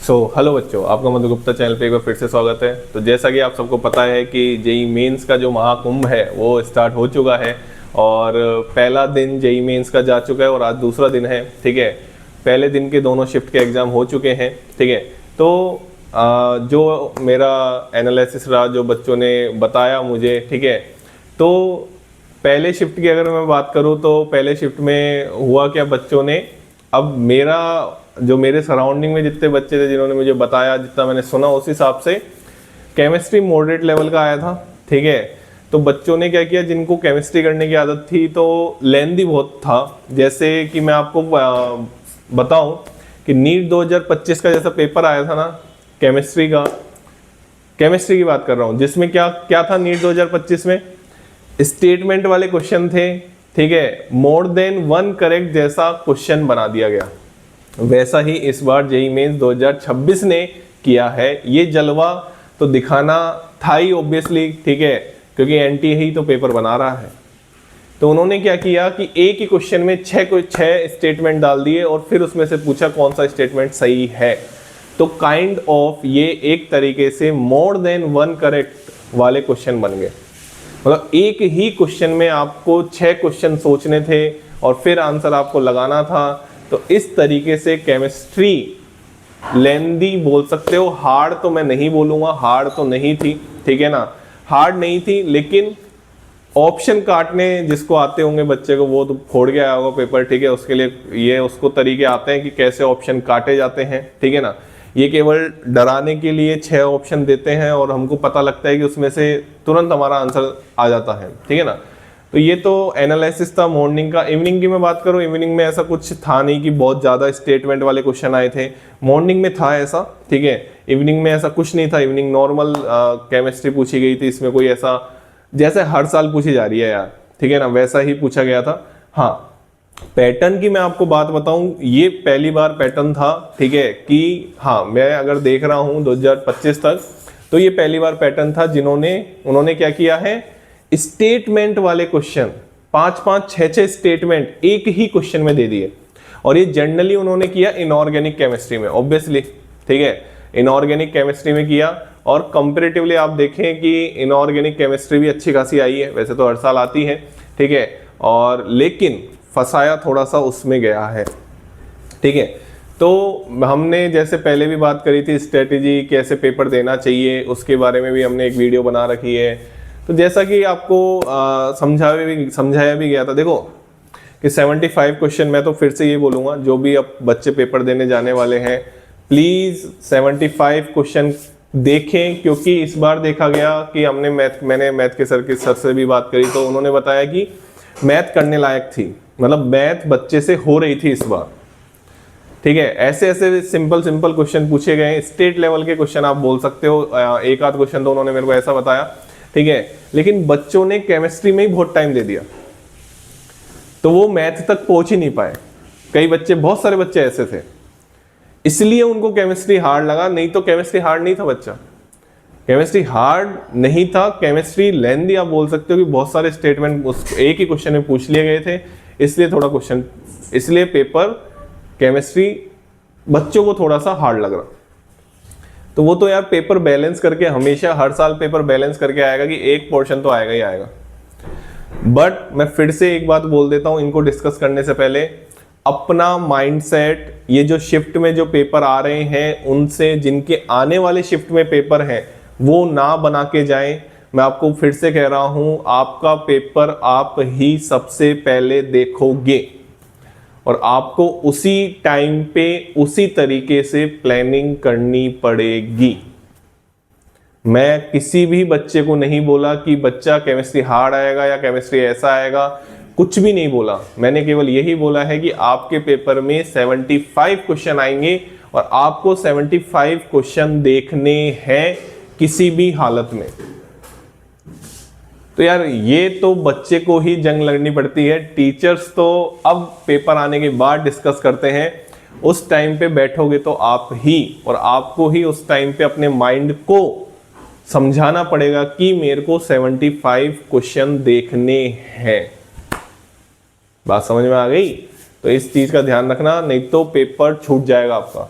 Hello बच्चों, आपका मधु Gupta channel पे एक बार फिर से स्वागत है। तो जैसा कि आप सबको पता है कि जेई मेंस का जो महाकुंभ है वो स्टार्ट हो चुका है और पहला दिन जेई मेंस का जा चुका है और आज दूसरा दिन है। ठीक है, पहले दिन के दोनों शिफ्ट के एग्जाम हो चुके हैं। ठीक है, तो जो मेरा एनालिसिस रहा, जो बच्चों ने बताया मुझे, ठीक है, तो पहले शिफ्ट की अगर मैं बात करूँ तो पहले शिफ्ट में हुआ क्या बच्चों ने, अब मेरे सराउंडिंग में जितने बच्चे थे जिन्होंने मुझे बताया, जितना मैंने सुना, उस हिसाब से केमिस्ट्री मॉडरेट लेवल का आया था। ठीक है, तो बच्चों ने क्या किया, जिनको केमिस्ट्री करने की आदत थी तो लेंथी बहुत था। जैसे कि मैं आपको बताऊं कि नीट 2025 का जैसा पेपर आया था ना केमिस्ट्री की बात कर रहा हूं, जिसमें क्या क्या था नीट 2025 में, स्टेटमेंट वाले क्वेश्चन थे। ठीक है, मोर देन वन करेक्ट जैसा क्वेश्चन बना दिया गया। वैसा ही इस बार जेईई मेंस 2026 ने किया है। ये जलवा तो दिखाना था ही ऑब्वियसली, ठीक है, क्योंकि एनटीए ही तो पेपर बना रहा है। तो उन्होंने क्या किया कि एक ही क्वेश्चन में छह स्टेटमेंट डाल दिए और फिर उसमें से पूछा कौन सा स्टेटमेंट सही है। तो काइंड ऑफ ये एक तरीके से मोर देन वन करेक्ट वाले क्वेश्चन बन गए। मतलब एक ही क्वेश्चन में आपको 6 क्वेश्चन सोचने थे और फिर आंसर आपको लगाना था। तो इस तरीके से केमिस्ट्री लेंदी बोल सकते हो, हार्ड तो मैं नहीं बोलूंगा, हार्ड तो नहीं थी, ठीक है ना, हार्ड नहीं थी, लेकिन ऑप्शन काटने जिसको आते होंगे बच्चे को वो तो फोड़ के आया होगा पेपर। ठीक है, उसके लिए ये उसको तरीके आते हैं कि कैसे ऑप्शन काटे जाते हैं। ठीक है ना, ये केवल डराने के लिए 6 ऑप्शन देते हैं और हमको पता लगता है कि उसमें से तुरंत हमारा आंसर आ जाता है। ठीक है ना, तो ये तो एनालिसिस था मॉर्निंग का। इवनिंग की मैं बात करूं, इवनिंग में ऐसा कुछ था नहीं कि बहुत ज़्यादा स्टेटमेंट वाले क्वेश्चन आए थे। मॉर्निंग में था ऐसा, ठीक है, इवनिंग में ऐसा कुछ नहीं था। इवनिंग नॉर्मल केमिस्ट्री पूछी गई थी, इसमें कोई ऐसा जैसे हर साल पूछी जा रही है यार, ठीक है ना, वैसा ही पूछा गया था। हाँ, पैटर्न की मैं आपको बात बताऊं, ये पहली बार पैटर्न था, ठीक है, कि हाँ मैं अगर देख रहा हूं 2025 तक तो ये पहली बार पैटर्न था उन्होंने क्या किया है, स्टेटमेंट वाले क्वेश्चन 5-5, 6-6 स्टेटमेंट एक ही क्वेश्चन में दे दिए। और ये जनरली उन्होंने किया इनऑर्गेनिक केमिस्ट्री में, ऑब्वियसली, ठीक है, इनऑर्गेनिक केमिस्ट्री में किया। और कंपैरेटिवली आप देखें कि इनऑर्गेनिक केमिस्ट्री भी अच्छी खासी आई है, वैसे तो हर साल आती है, ठीक है, और लेकिन फंसाया थोड़ा सा उसमें गया है। ठीक है, तो हमने जैसे पहले भी बात करी थी स्ट्रेटेजी कैसे पेपर देना चाहिए, उसके बारे में भी हमने एक वीडियो बना रखी है। तो जैसा कि आपको समझाया भी गया था, देखो कि 75 क्वेश्चन, मैं तो फिर से ये बोलूँगा जो भी अब बच्चे पेपर देने जाने वाले हैं प्लीज़ 75 क्वेश्चन देखें, क्योंकि इस बार देखा गया कि मैंने मैथ के सर से भी बात करी तो उन्होंने बताया कि मैथ करने लायक थी, मतलब मैथ बच्चे से हो रही थी इस बार। ठीक है, ऐसे ऐसे सिंपल क्वेश्चन पूछे गए, स्टेट लेवल के क्वेश्चन आप बोल सकते हो, एक आध क्वेश्चन तो उन्होंने मेरे को ऐसा बताया, ठीक है, लेकिन बच्चों ने केमिस्ट्री में ही बहुत टाइम दे दिया तो वो मैथ तक पहुंच ही नहीं पाए। कई बच्चे, बहुत सारे बच्चे ऐसे थे, इसलिए उनको केमिस्ट्री हार्ड लगा, नहीं तो केमिस्ट्री हार्ड नहीं था बच्चा, केमिस्ट्री हार्ड नहीं था, केमिस्ट्री लेंथी आप बोल सकते हो कि बहुत सारे स्टेटमेंट उस एक ही क्वेश्चन में पूछ लिए गए थे, इसलिए पेपर केमिस्ट्री बच्चों को थोड़ा सा हार्ड लग रहा। तो वो तो यार पेपर बैलेंस करके, हमेशा हर साल पेपर बैलेंस करके आएगा कि एक पोर्शन तो आएगा ही आएगा। बट मैं फिर से एक बात बोल देता हूं, इनको डिस्कस करने से पहले अपना माइंडसेट, ये जो शिफ्ट में जो पेपर आ रहे हैं उनसे जिनके आने वाले शिफ्ट में पेपर हैं वो ना बना के जाएं। मैं आपको फिर से कह रहा हूं, आपका पेपर आप ही सबसे पहले देखोगे और आपको उसी टाइम पे उसी तरीके से प्लानिंग करनी पड़ेगी। मैं किसी भी बच्चे को नहीं बोला कि बच्चा केमिस्ट्री हार्ड आएगा या केमिस्ट्री ऐसा आएगा, कुछ भी नहीं बोला। मैंने केवल यही बोला है कि आपके पेपर में 75 क्वेश्चन आएंगे और आपको 75 क्वेश्चन देखने हैं किसी भी हालत में। तो यार ये तो बच्चे को ही जंग लड़नी पड़ती है, टीचर्स तो अब पेपर आने के बाद डिस्कस करते हैं। उस टाइम पे बैठोगे तो आप ही, और आपको ही उस टाइम पे अपने माइंड को समझाना पड़ेगा कि मेरे को 75 क्वेश्चन देखने हैं। बात समझ में आ गई? तो इस चीज का ध्यान रखना, नहीं तो पेपर छूट जाएगा आपका।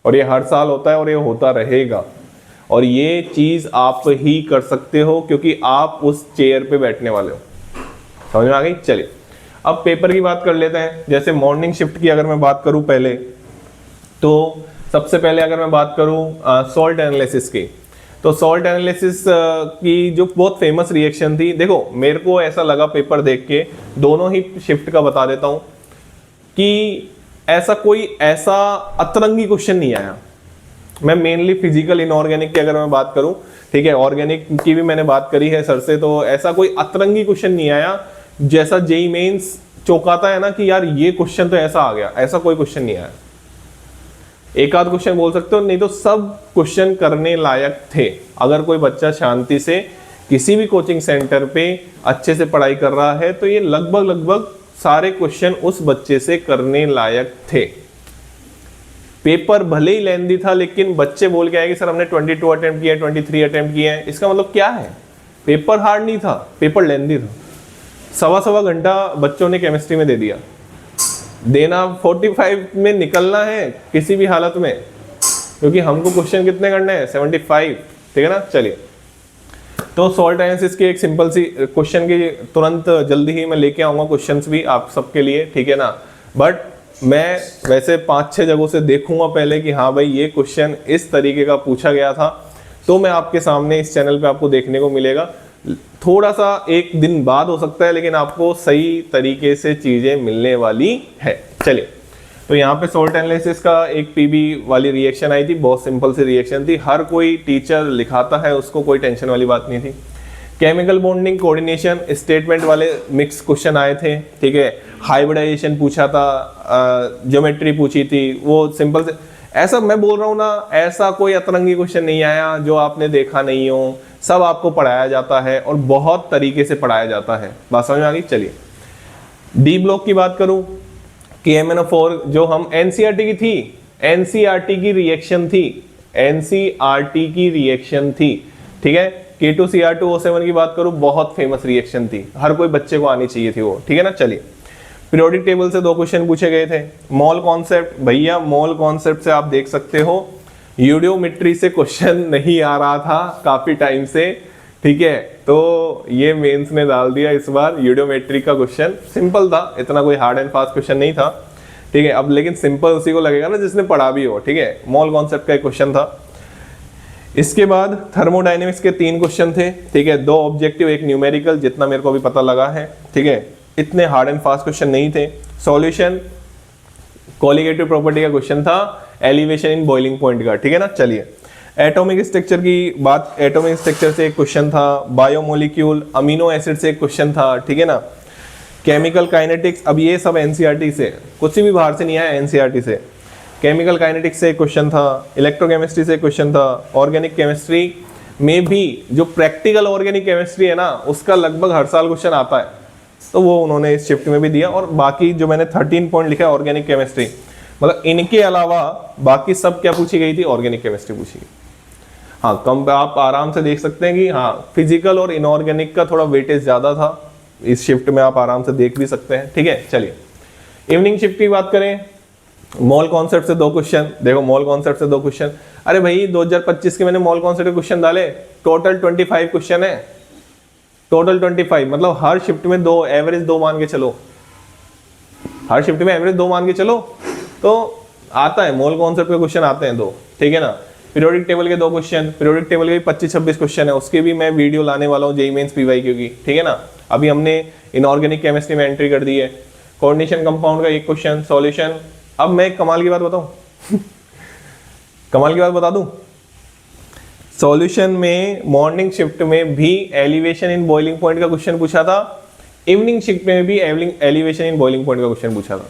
और ये हर साल होता है और ये होता रहेगा। और ये चीज आप ही कर सकते हो क्योंकि आप उस चेयर पे बैठने वाले हो। समझ में आ गई? चलिए अब पेपर की बात कर लेते हैं। जैसे मॉर्निंग शिफ्ट की अगर मैं बात करूं पहले, तो सबसे पहले अगर मैं बात करूं सॉल्ट एनालिसिस की, तो सॉल्ट एनालिसिस की जो बहुत फेमस रिएक्शन थी, देखो मेरे को ऐसा लगा पेपर देख के, दोनों ही शिफ्ट का बता देता हूं कि ऐसा अतरंगी क्वेश्चन नहीं आया। मैं मेनली फिजिकल इनऑर्गेनिक की अगर मैं बात करूं, ठीक है, ऑर्गेनिक की भी मैंने बात करी है सर से, तो ऐसा कोई अतरंगी क्वेश्चन नहीं आया जैसा जेईई मेंस चौंकाता है ना कि यार ये क्वेश्चन तो ऐसा आ गया, ऐसा कोई क्वेश्चन नहीं आया। एक आध क्वेश्चन बोल सकते हो, नहीं तो सब क्वेश्चन करने लायक थे। अगर कोई बच्चा शांति से किसी भी कोचिंग सेंटर पे अच्छे से पढ़ाई कर रहा है तो ये लगभग सारे क्वेश्चन उस बच्चे से करने लायक थे। पेपर भले ही लेंदी था लेकिन बच्चे बोल के आए कि सर हमने 22 अटेम्प्ट किया, 23 अटेम्प्ट किए हैं। इसका मतलब क्या है? पेपर हार्ड नहीं था, पेपर लेंदी था। सवा घंटा बच्चों ने केमिस्ट्री में दे दिया। देना 45 में निकलना है किसी भी हालत में, क्योंकि हमको क्वेश्चन कितने करने हैं? 75, ठीक है ना। चलिए, तो सॉल्ट एनालिसिस की एक सिंपल सी क्वेश्चन की तुरंत जल्दी ही मैं लेके आऊंगा क्वेश्चंस भी आप सबके लिए, ठीक है ना। बट मैं वैसे 5-6 जगहों से देखूंगा पहले कि हाँ भाई ये क्वेश्चन इस तरीके का पूछा गया था, तो मैं आपके सामने इस चैनल पे आपको देखने को मिलेगा। थोड़ा सा एक दिन बाद हो सकता है, लेकिन आपको सही तरीके से चीजें मिलने वाली है। चलिए, तो यहाँ पे सॉल्ट एनालिसिस का एक पीबी वाली रिएक्शन आई थी, बहुत सिंपल सी रिएक्शन थी, हर कोई टीचर लिखाता है, उसको कोई टेंशन वाली बात नहीं थी। केमिकल बॉन्डिंग कोऑर्डिनेशन स्टेटमेंट वाले मिक्स क्वेश्चन आए थे, ठीक है। हाइब्रिडाइजेशन पूछा था, ज्योमेट्री पूछी थी, वो सिंपल से, ऐसा मैं बोल रहा हूँ ना, ऐसा कोई अतरंगी क्वेश्चन नहीं आया जो आपने देखा नहीं हो। सब आपको पढ़ाया जाता है और बहुत तरीके से पढ़ाया जाता है। बात समझ में आ गई? चलिए, डी ब्लॉक की बात करूं, KMNO4 जो हम एनसीईआरटी की थी, एनसीईआरटी की रिएक्शन थी, एनसीईआरटी की रिएक्शन थी, ठीक है। K2Cr2O7 की बात करूं, बहुत फेमस रिएक्शन थी, हर कोई बच्चे को आनी चाहिए थी वो, ठीक है ना। चलिए, पीरियोडिक टेबल से 2 क्वेश्चन पूछे गए थे। मॉल कॉन्सेप्ट, भैया मॉल कॉन्सेप्ट से आप देख सकते हो यूडियोमेट्री से क्वेश्चन नहीं आ रहा था काफी टाइम से, ठीक है। तो ये मेंस ने डाल दिया इस बार यूडियोमेट्री का क्वेश्चन, सिंपल था, इतना कोई हार्ड एंड फास्ट क्वेश्चन नहीं था, ठीक है। अब लेकिन सिंपल उसी को लगेगा ना जिसने पढ़ा भी हो, ठीक है। मॉल कॉन्सेप्ट का एक क्वेश्चन था। इसके बाद थर्मोडायनेमिक्स के 3 क्वेश्चन थे, ठीक है। 2 ऑब्जेक्टिव, एक न्यूमेरिकल, जितना मेरे को अभी पता लगा है, ठीक है। इतने हार्ड एंड फास्ट क्वेश्चन नहीं थे। सॉल्यूशन कोलिगेटिव प्रॉपर्टी का क्वेश्चन था, एलिवेशन इन बॉइलिंग पॉइंट का, ठीक है ना। चलिए, एटॉमिक स्ट्रक्चर की बात, एटॉमिक स्ट्रक्चर से एक क्वेश्चन था, बायोमोलिक्यूल, अमीनो एसिड से एक क्वेश्चन था, ठीक है ना। केमिकल काइनेटिक्स, अब ये सब एनसीईआरटी से, कुछ भी बाहर से नहीं आया, एनसीईआरटी से। केमिकल काइनेटिक्स से एक क्वेश्चन था, इलेक्ट्रोकेमिस्ट्री से एक क्वेश्चन था, ऑर्गेनिक केमिस्ट्री में भी जो प्रैक्टिकल ऑर्गेनिक केमिस्ट्री है ना, उसका लगभग हर साल क्वेश्चन आता है, तो वो उन्होंने इस शिफ्ट में भी दिया। और बाकी जो मैंने 13 पॉइंट लिखा है ऑर्गेनिक केमिस्ट्री, मतलब इनके अलावा बाकी सब क्या पूछी गई थी? ऑर्गेनिक केमिस्ट्री पूछी गई। हाँ, कम आप आराम से देख सकते हैं कि हाँ, फिजिकल और इनऑर्गेनिक का थोड़ा वेटेज ज्यादा था इस शिफ्ट में, आप आराम से देख भी सकते हैं, ठीक है। चलिए, इवनिंग शिफ्ट की बात करें, मॉल कॉन्सेप्ट से 2 क्वेश्चन, देखो मॉल कॉन्सेप्ट से 2 क्वेश्चन। अरे भाई 2025 के मैंने मॉल कॉन्सेप्ट के क्वेश्चन डाले, टोटल 25 क्वेश्चन है, टोटल 25, मतलब हर शिफ्ट में 2, एवरेज 2 मान के चलो, हर शिफ्ट में एवरेज 2 मान के चलो, तो आता है मॉल कॉन्सेप्ट के क्वेश्चन आते हैं 2, ठीक है ना। पीरियोडिक टेबल के 2 क्वेश्चन, पीरियोडिक टेबल के 25-26 क्वेश्चन है, उसके भी मैं वीडियो लाने वाला हूँ जेईई मेंस पीवाईक्यू की, ठीक है ना। अभी हमने इनऑर्गेनिक केमिस्ट्री में एंट्री कर दी है। कोऑर्डिनेशन कंपाउंड का 1 क्वेश्चन, सॉल्यूशन। अब मैं एक कमाल की बात बताऊं कमाल की बात बता दूं, सॉल्यूशन में मॉर्निंग शिफ्ट में भी एलिवेशन इन बॉइलिंग पॉइंट का क्वेश्चन पूछा था, इवनिंग शिफ्ट में भी एलिवेशन इन बॉइलिंग पॉइंट का क्वेश्चन पूछा था।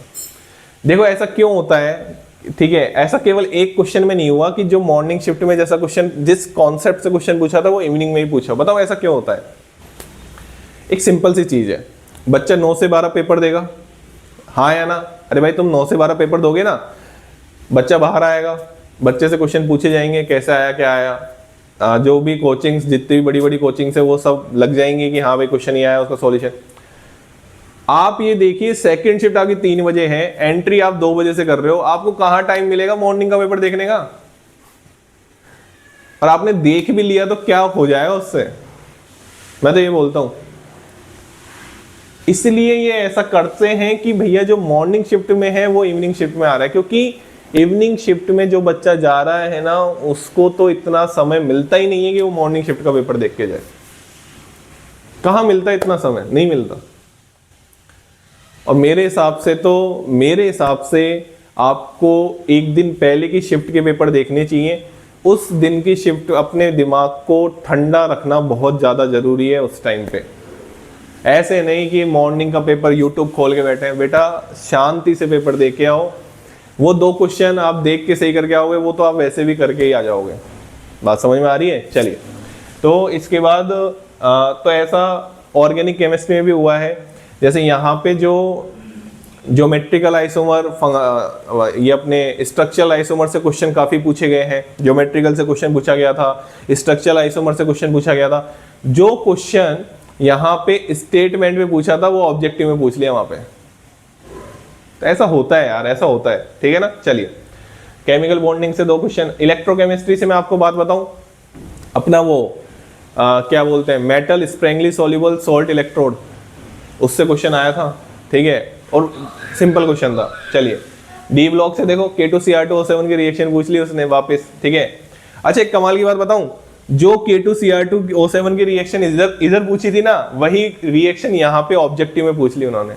देखो ऐसा क्यों होता है, ठीक है, ऐसा केवल एक क्वेश्चन में नहीं हुआ कि जो मॉर्निंग शिफ्ट में जैसा क्वेश्चन, जिस कॉन्सेप्ट से क्वेश्चन पूछा था वो इवनिंग में ही पूछा। बताओ ऐसा क्यों होता है? एक सिंपल सी चीज है, बच्चा 9 से 12 पेपर देगा, हाँ या ना? अरे भाई तुम 9 से 12 पेपर दोगे ना, बच्चा बाहर आएगा, बच्चे से क्वेश्चन पूछे जाएंगे, कैसे आया क्या आया, जो भी कोचिंग्स, जितनी भी बड़ी बड़ी कोचिंग्स है वो सब लग जाएंगे कि हाँ भाई क्वेश्चन ही आया, उसका सॉल्यूशन। आप ये देखिए सेकंड शिफ्ट आपकी 3 बजे है, एंट्री आप 2 बजे से कर रहे हो, आपको कहां टाइम मिलेगा मॉर्निंग का पेपर देखने का? और आपने देख भी लिया तो क्या हो जाएगा उससे? मैं तो ये बोलता हूं, इसलिए ये ऐसा करते हैं कि भैया जो मॉर्निंग शिफ्ट में है वो इवनिंग शिफ्ट में आ रहा है, क्योंकि इवनिंग शिफ्ट में जो बच्चा जा रहा है ना उसको तो इतना समय मिलता ही नहीं है कि वो मॉर्निंग शिफ्ट का पेपर देख के जाए। कहां मिलता है इतना समय? नहीं मिलता। और मेरे हिसाब से आपको एक दिन पहले की शिफ्ट के पेपर देखने चाहिए। उस दिन की शिफ्ट अपने दिमाग को ठंडा रखना बहुत ज़्यादा ज़रूरी है उस टाइम पे। ऐसे नहीं कि मॉर्निंग का पेपर यूट्यूब खोल के बैठे हैं। बेटा शांति से पेपर दे के आओ। वो 2 क्वेश्चन आप देख के सही करके आओगे, वो तो आप वैसे भी करके ही आ जाओगे। बात समझ में आ रही है? चलिए, तो इसके बाद तो ऐसा ऑर्गेनिक केमिस्ट्री में भी हुआ है। जैसे यहाँ पे जो ज्योमेट्रिकल आइसोमर, ये अपने स्ट्रक्चरल आइसोमर से क्वेश्चन काफ़ी पूछे गए हैं। ज्योमेट्रिकल से क्वेश्चन पूछा गया था, स्ट्रक्चरल आइसोमर से क्वेश्चन पूछा गया था। जो क्वेश्चन यहाँ पे स्टेटमेंट में पूछा था वो ऑब्जेक्टिव में पूछ लिया वहाँ पे। तो ऐसा होता है यार, ऐसा होता है, ठीक है ना। चलिए, केमिकल बॉन्डिंग से 2 क्वेश्चन। इलेक्ट्रोकेमिस्ट्री से मैं आपको बात बताऊं, अपना वो क्या बोलते हैं, मेटल स्प्रेंगली सॉल्युबल सॉल्ट इलेक्ट्रोड, उससे क्वेश्चन आया था, ठीक है, और सिंपल क्वेश्चन था। चलिए, डी ब्लॉक से देखो K2Cr2O7 की रिएक्शन पूछ ली उसने वापस, ठीक है। अच्छा, एक कमाल की बात बताऊं, जो K2Cr2O7 की रिएक्शन इधर पूछी थी ना, वही रिएक्शन यहाँ पे ऑब्जेक्टिव में पूछ ली उन्होंने।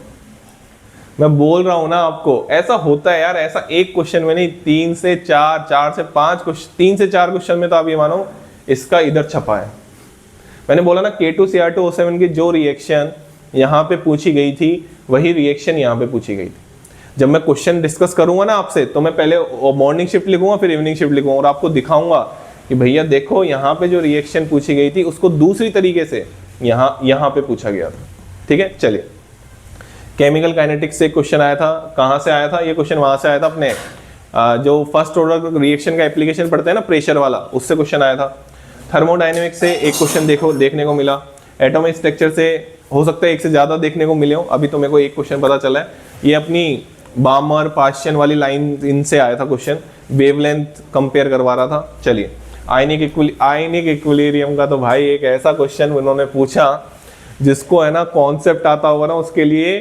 मैं बोल रहा हूं ना आपको, ऐसा होता है यार। ऐसा एक क्वेश्चन में नहीं, 3 से 4, 4 से 5 क्वेश्चन, 3 से 4 क्वेश्चन में तो आप ये मानो इसका इधर छपा है। मैंने बोला ना K2Cr2O7 की जो रिएक्शन यहाँ पे पूछी गई थी वही रिएक्शन यहाँ पे पूछी गई थी। जब मैं क्वेश्चन डिस्कस करूंगा ना आपसे, तो मैं पहले मॉर्निंग शिफ्ट लिखूंगा, फिर इवनिंग शिफ्ट लिखूंगा, और आपको दिखाऊंगा कि भैया देखो यहाँ पे जो रिएक्शन पूछी गई थी उसको दूसरी तरीके से यहाँ पे पूछा गया था, ठीक है। चलिए, केमिकल काइनेटिक्स से क्वेश्चन आया था। कहाँ से आया था ये क्वेश्चन? वहां से आया था, अपने जो फर्स्ट ऑर्डर रिएक्शन का एप्लीकेशन पढ़ते हैं ना, प्रेशर वाला, उससे क्वेश्चन आया था। थर्मोडायनेमिक्स से एक क्वेश्चन देखने को मिला। एटॉमिक स्ट्रक्चर से हो सकता है एक से ज्यादा देखने को मिले हो, अभी तो मेरे को एक क्वेश्चन पता चला है। ये अपनी बामर पास्टियन वाली लाइन, इनसे आया था क्वेश्चन, वेवलेंथ कंपेयर करवा रहा था। चलिए, आयनिक इक्विलिब्रियम का तो भाई एक ऐसा क्वेश्चन उन्होंने पूछा जिसको है ना कॉन्सेप्ट आता होगा ना, उसके लिए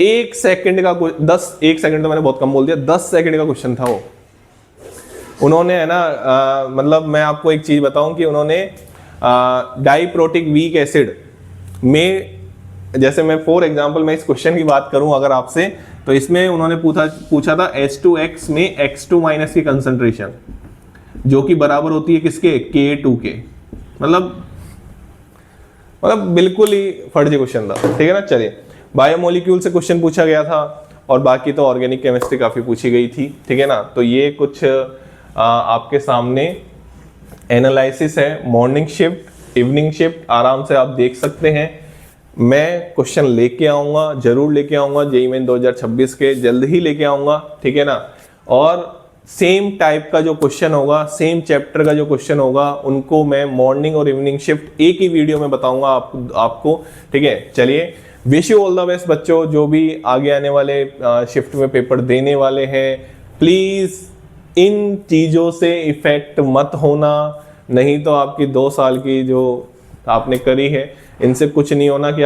1 सेकंड का 1 सेकंड तो मैंने बहुत कम बोल दिया, 10 सेकंड का क्वेश्चन था वो। उन्होंने है ना मतलब मैं आपको एक चीज बताऊं कि उन्होंने डाइप्रोटिक वीक एसिड में, जैसे मैं फॉर एग्जांपल मैं इस क्वेश्चन की बात करूं अगर आपसे, तो इसमें उन्होंने पूछा था H2X में X2- की कंसंट्रेशन जो कि बराबर होती है किसके? K2 के। मतलब बिल्कुल ही फर्जी क्वेश्चन था, ठीक है ना। चलिए, बायोमोलिक्यूल से क्वेश्चन पूछा गया था, और बाकी तो ऑर्गेनिक केमिस्ट्री काफी पूछी गई थी, ठीक है ना। तो ये कुछ आपके सामने एनालिसिस है, मॉर्निंग शिफ्ट, इवनिंग शिफ्ट, आराम से आप देख सकते हैं। मैं क्वेश्चन लेके आऊंगा, जरूर लेके आऊंगा, जेईई मेन 2026 के जल्द ही लेके आऊंगा, ठीक है ना। और सेम टाइप का जो क्वेश्चन होगा, सेम चैप्टर का जो क्वेश्चन होगा, उनको मैं मॉर्निंग और इवनिंग शिफ्ट एक ही वीडियो में बताऊंगा आपको, ठीक है। चलिए, wish you all the best बच्चों, जो भी आगे आने वाले शिफ्ट में पेपर देने वाले हैं। प्लीज इन चीजों से इफेक्ट मत होना, नहीं तो आपकी 2 साल की जो आपने करी है इनसे कुछ नहीं होना कि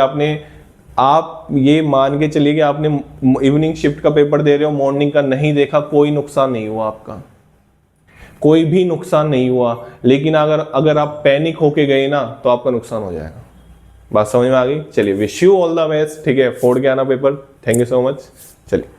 आप ये मान के चलिए कि आपने इवनिंग शिफ्ट का पेपर दे रहे हो, मॉर्निंग का नहीं देखा, कोई नुकसान नहीं हुआ आपका, कोई भी नुकसान नहीं हुआ। लेकिन अगर आप पैनिक होके गए ना तो आपका नुकसान हो जाएगा। बात समझ में आ गई? चलिए, wish you all the best, ठीक है। फोड़ के आना paper. Thank you so much. चलिए।